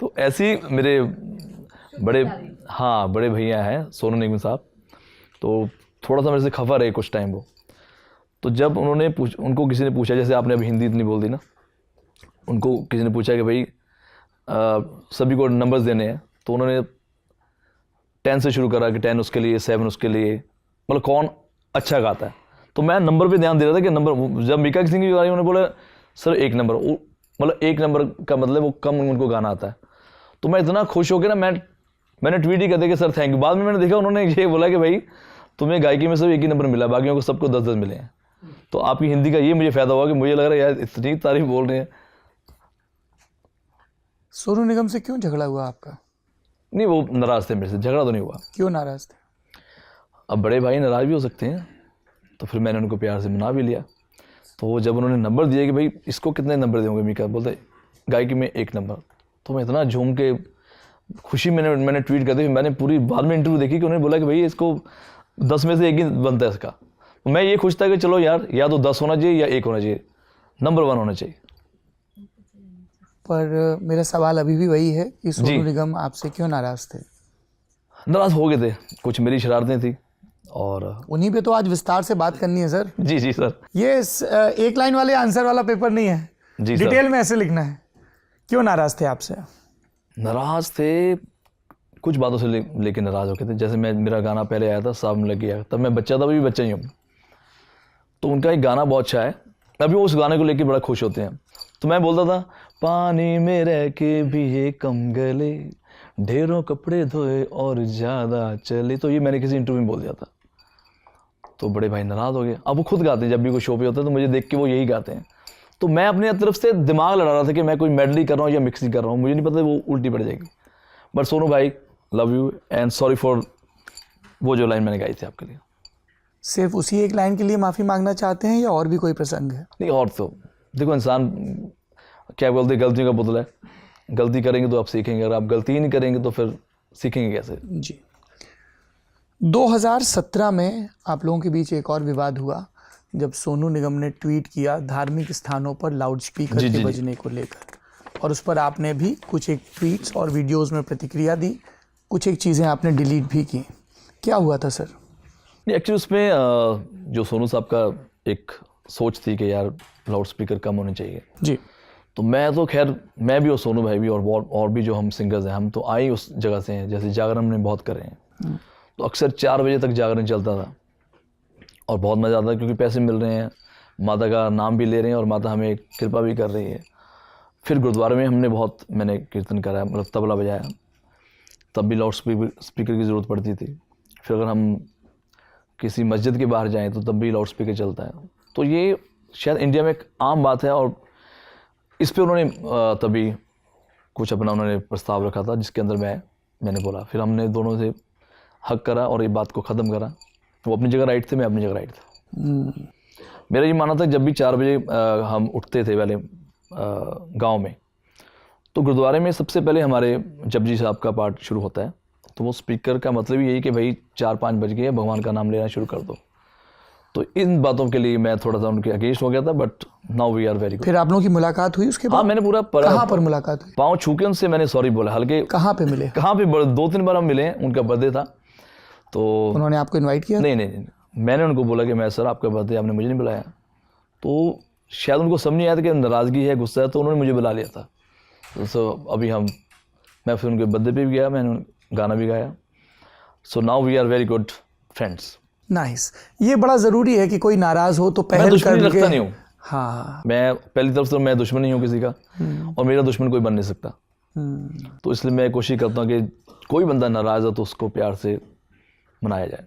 तो ऐसे ही मेरे बड़े भैया हैं सोनू निगम साहब, तो थोड़ा सा मेरे से खफा रहे कुछ टाइम वो। तो जब उनको किसी ने पूछा, जैसे आपने अभी हिंदी इतनी बोल दी ना, उनको किसी ने पूछा कि भाई सभी को नंबर्स देने हैं, तो उन्होंने 10 से शुरू करा कि 10 उसके लिए, 7 उसके लिए, मतलब कौन अच्छा गाता है। तो मैं नंबर पे ध्यान दे रहा था कि नंबर, जब मीका सिंह की बारी उन्होंने बोला सर 1 नंबर, मतलब 1 नंबर का मतलब वो कम उनको गाना आता है। तो मैं इतना खुश हो गया ना, मैंने ट्वीट ही कर दिया कि सर थैंक यू। बाद में मैंने देखा उन्होंने ये बोला कि भाई तुम्हें गायकी में सिर्फ 1 ही नंबर मिला, बाकियों को सबको 10-10 मिले हैं। तो आपकी हिंदी का ये मुझे फ़ायदा हुआ कि मुझे लग रहा है यार इतनी तारीफ बोल रहे हैं। सोनू निगम से क्यों झगड़ा हुआ आपका? नहीं, वो नाराज़ थे मेरे से, झगड़ा तो नहीं हुआ। क्यों नाराज़ थे? अब बड़े भाई नाराज़ भी हो सकते हैं, तो फिर मैंने उनको प्यार से मना भी लिया। तो जब उन्होंने नंबर दिए कि भाई इसको कितने नंबर दोगे मीका, बोलते गायकी में 1 नंबर, तो मैं इतना झूम के खुशी मैंने ट्वीट कर दी। मैंने पूरी बाद में इंटरव्यू देखी कि उन्होंने बोला कि भाई इसको 10 में से 1 ही बनता है इसका। तो मैं ये खुश था कि चलो यार, या तो 10 होना चाहिए या 1 होना चाहिए, नंबर 1 होना चाहिए। पर मेरा सवाल अभी भी वही है कि सोनू निगम आपसे क्यों नाराज़ थे? नाराज़ हो गए थे, कुछ मेरी शरारतें थी, और उन्हीं पे तो आज विस्तार से बात करनी है सर। जी सर। ये 1 लाइन वाले आंसर वाला पेपर नहीं है, जी डिटेल में ऐसे लिखना है। क्यों नाराज़ थे आपसे? नाराज़ थे कुछ बातों से लेके नाराज़ हो गए थे। जैसे मेरा गाना पहले आया था सावन लग गया, तब मैं बच्चा था, अभी भी बच्चा ही हूँ। तो उनका एक गाना बहुत अच्छा है, अभी वो उस गाने को लेके बड़ा खुश होते हैं। तो मैं बोलता था पानी में रह के भी ये कम गले, ढेरों कपड़े धोए और ज़्यादा चले। तो ये मैंने किसी इंटरव्यू में बोल दिया था। तो बड़े भाई नाराज़ हो गए। अब वो खुद गाते हैं, जब भी कोई शो पे होता है तो मुझे देख के वो यही गाते हैं। तो मैं अपनी तरफ से दिमाग लड़ा रहा था कि मैं कोई मेडली कर रहा हूँ या मिक्सिंग कर रहा हूँ, मुझे नहीं पता वो उल्टी पड़ जाएगी। बट सोनू भाई love you and sorry for वो जो लाइन मैंने गाई थी आपके लिए। सिर्फ उसी 1 लाइन के लिए माफ़ी मांगना चाहते हैं या और भी कोई प्रसंग है? नहीं, और तो देखो, इंसान क्या बोलते हैं, गलतियों का पुतला है। गलती करेंगे तो आप सीखेंगे, अगर आप गलती ही नहीं करेंगे तो फिर सीखेंगे कैसे? जी। 2017 में आप लोगों के बीच एक और विवाद हुआ जब सोनू निगम ने ट्वीट किया धार्मिक स्थानों पर लाउडस्पीकर के बजने को लेकर, और उस पर आपने भी कुछ एक ट्वीट्स और वीडियोस में प्रतिक्रिया दी, कुछ एक चीज़ें आपने डिलीट भी की। क्या हुआ था सर? एक्चुअली उसमें जो सोनू साहब का एक सोच थी कि यार लाउड स्पीकर कम होने चाहिए जी। तो मैं तो खैर, मैं भी और सोनू भाई भी और भी जो हम सिंगर्स हैं, हम तो आए उस जगह से हैं। जैसे जागरण हमने बहुत करे हैं, तो अक्सर 4 बजे तक जागरण चलता था और बहुत मज़ा आता था, क्योंकि पैसे मिल रहे हैं, माता का नाम भी ले रहे हैं और माता हमें कृपा भी कर रही है। फिर गुरुद्वारे में मैंने कीर्तन कराया, मतलब तबला बजाया, तब भी लाउड स्पीकर की ज़रूरत पड़ती थी। फिर अगर हम किसी मस्जिद के बाहर जाएं तो तब भी लाउड स्पीकर चलता है। तो ये शायद इंडिया में एक आम बात है, और इस पे उन्होंने तभी कुछ अपना उन्होंने प्रस्ताव रखा था, जिसके अंदर मैंने बोला। फिर हमने दोनों से हक करा और ये बात को ख़त्म करा। वो अपनी जगह राइट थे, मैं अपनी जगह राइट था। मेरा ये मानना था, जब भी 4 बजे हम उठते थे पहले गांव में, तो गुरुद्वारे में सबसे पहले हमारे जपजी साहब का पाठ शुरू होता है। तो वो स्पीकर का मतलब यही कि भाई 4-5 बज गए, भगवान का नाम लेना शुरू कर दो। तो इन बातों के लिए मैं थोड़ा सा उनके अगेंस्ट हो गया था, but now we are very good. फिर आप लोगों की मुलाकात हुई उसके बाद? हाँ, मैंने पूरा कहाँ पर मुलाकात हुई? पाँव छू के उनसे मैंने सॉरी बोला, हल्के। कहाँ पे मिले? कहाँ पे 2-3 बार हम मिले, उनका बर्थडे था तो उन्होंने आपको इनवाइट किया? नहीं, मैंने उनको बोला कि मैं सर आपका बर्थडे, आपने मुझे नहीं बुलाया। तो शायद उनको समझ नहीं आया था कि नाराज़गी है, गुस्सा है, तो उन्होंने मुझे बुला लिया था। तो अभी मैं फिर उनके बर्थडे पे भी गया, मैंने गाना भी गाया। So now we are very good friends. Nice. ये बड़ा ज़रूरी है कि कोई नाराज़ हो तो पहल करके। मैं रखता नहीं हूँ। हाँ, मैं पहली तरफ से मैं दुश्मन नहीं हूँ किसी का, और मेरा दुश्मन कोई बन नहीं सकता। तो इसलिए मैं कोशिश करता हूँ कि कोई बंदा नाराज़ हो तो उसको प्यार से मनाया जाए।